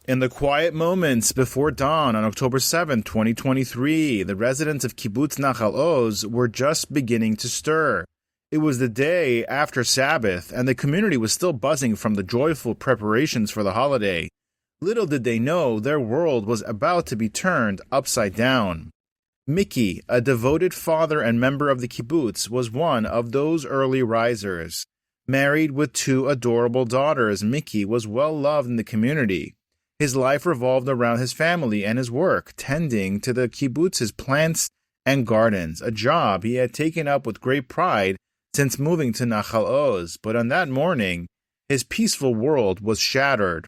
In the quiet moments before dawn on October 7, 2023, the residents of kibbutz Nachal Oz were just beginning to stir. It was the day after Sabbath, and the community was still buzzing from the joyful preparations for the holiday. Little did they know their world was about to be turned upside down. Mickey, a devoted father and member of the kibbutz, was one of those early risers. Married with 2 adorable daughters, Mickey was well loved in the community. His life revolved around his family and his work, tending to the kibbutz's plants and gardens, a job he had taken up with great pride since moving to Nachal Oz. But on that morning, his peaceful world was shattered.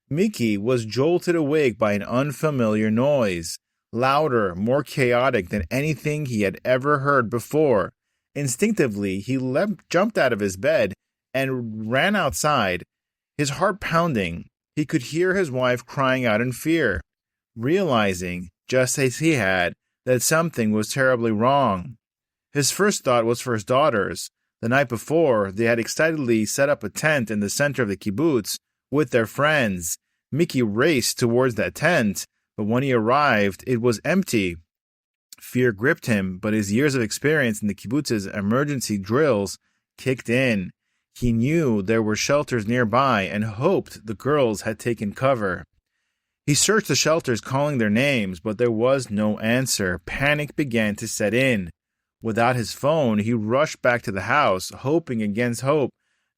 Mickey was jolted awake by an unfamiliar noise, louder, more chaotic than anything he had ever heard before. Instinctively, he jumped out of his bed and ran outside, his heart pounding. He could hear his wife crying out in fear, realizing, just as he had, that something was terribly wrong. His first thought was for his daughters. The night before, they had excitedly set up a tent in the center of the kibbutz with their friends. Mickey raced towards that tent, but when he arrived, it was empty. Fear gripped him, but his years of experience in the kibbutz's emergency drills kicked in. He knew there were shelters nearby and hoped the girls had taken cover. He searched the shelters, calling their names, but there was no answer. Panic began to set in. Without his phone, he rushed back to the house, hoping against hope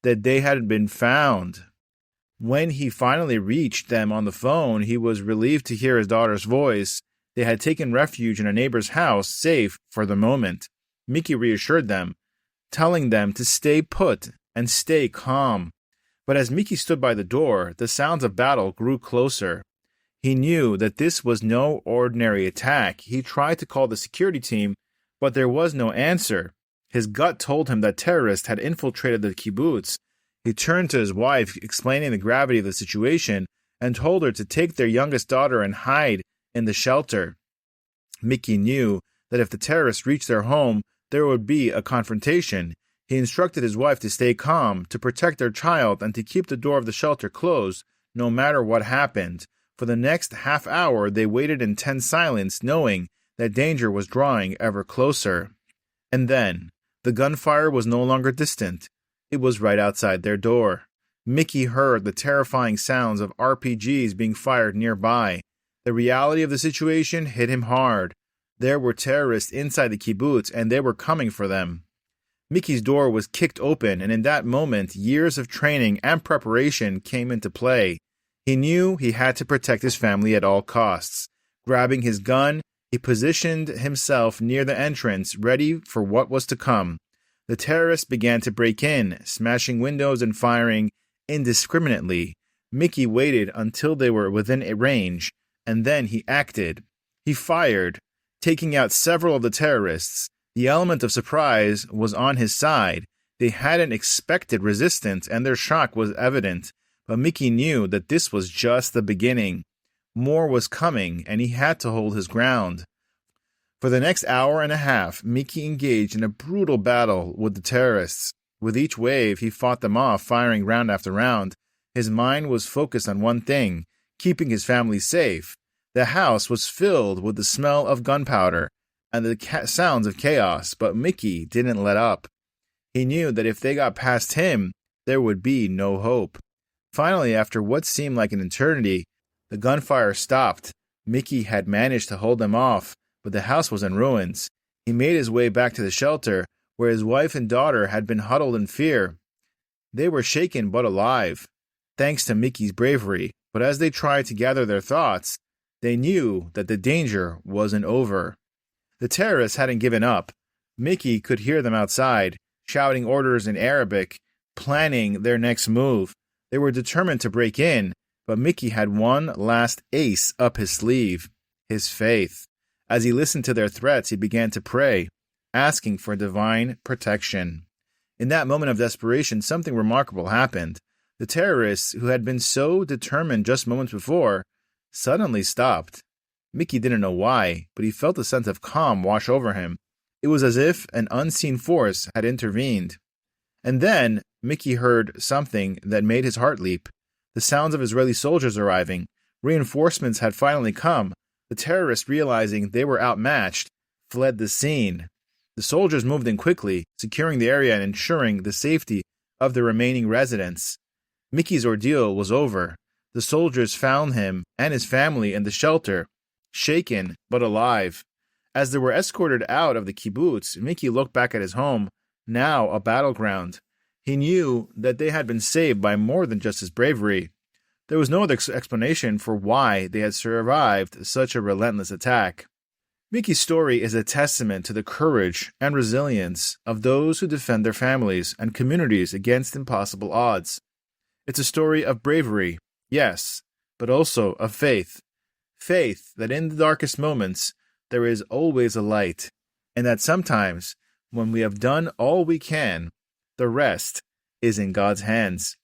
that they had been found. When he finally reached them on the phone, he was relieved to hear his daughter's voice. They had taken refuge in a neighbor's house, safe for the moment. Mickey reassured them, telling them to stay put and stay calm. But as Mickey stood by the door, the sounds of battle grew closer. He knew that this was no ordinary attack. He tried to call the security team, but there was no answer. His gut told him that terrorists had infiltrated the kibbutz. He turned to his wife, explaining the gravity of the situation, and told her to take their youngest daughter and hide in the shelter. Mickey knew that if the terrorists reached their home, there would be a confrontation. He instructed his wife to stay calm, to protect their child, and to keep the door of the shelter closed, no matter what happened. For the next half hour, they waited in tense silence, knowing that danger was drawing ever closer. And then, the gunfire was no longer distant. It was right outside their door. Mickey heard the terrifying sounds of RPGs being fired nearby. The reality of the situation hit him hard. There were terrorists inside the kibbutz, and they were coming for them. Mickey's door was kicked open, and in that moment, years of training and preparation came into play. He knew he had to protect his family at all costs. Grabbing his gun, he positioned himself near the entrance, ready for what was to come. The terrorists began to break in, smashing windows and firing indiscriminately. Mickey waited until they were within range, and then he acted. He fired, taking out several of the terrorists. The element of surprise was on his side. They hadn't expected resistance, and their shock was evident. But Mickey knew that this was just the beginning. More was coming, and he had to hold his ground. For the next hour and a half, Mickey engaged in a brutal battle with the terrorists. With each wave, he fought them off, firing round after round. His mind was focused on one thing, keeping his family safe. The house was filled with the smell of gunpowder and the sounds of chaos, but Mickey didn't let up. He knew that if they got past him, there would be no hope. Finally, after what seemed like an eternity, the gunfire stopped. Mickey had managed to hold them off, but the house was in ruins. He made his way back to the shelter, where his wife and daughter had been huddled in fear. They were shaken but alive, thanks to Mickey's bravery, but as they tried to gather their thoughts, they knew that the danger wasn't over. The terrorists hadn't given up. Mickey could hear them outside, shouting orders in Arabic, planning their next move. They were determined to break in, but Mickey had one last ace up his sleeve, his faith. As he listened to their threats, he began to pray, asking for divine protection. In that moment of desperation, something remarkable happened. The terrorists, who had been so determined just moments before, suddenly stopped. Mickey didn't know why, but he felt a sense of calm wash over him. It was as if an unseen force had intervened. And then Mickey heard something that made his heart leap. The sounds of Israeli soldiers arriving, Reinforcements had finally come. The terrorists, realizing they were outmatched, fled the scene. The soldiers moved in quickly, securing the area and ensuring the safety of the remaining residents. Mickey's ordeal was over. The soldiers found him and his family in the shelter, shaken but alive. As they were escorted out of the kibbutz, Mickey looked back at his home, now a battleground. He knew that they had been saved by more than just his bravery. There was no other explanation for why they had survived such a relentless attack. Mickey's story is a testament to the courage and resilience of those who defend their families and communities against impossible odds. It's a story of bravery, yes, but also of faith. Faith that in the darkest moments there is always a light, and that sometimes, when we have done all we can, the rest is in God's hands.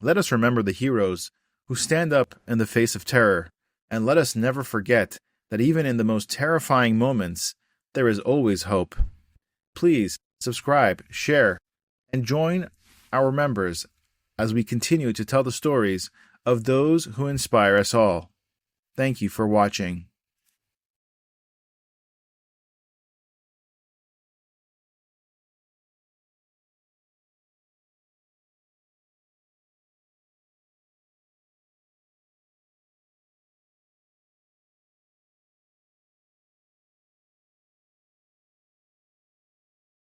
Let us remember the heroes who stand up in the face of terror, and let us never forget that even in the most terrifying moments, there is always hope. Please subscribe, share, and join our members as we continue to tell the stories of those who inspire us all. Thank you for watching.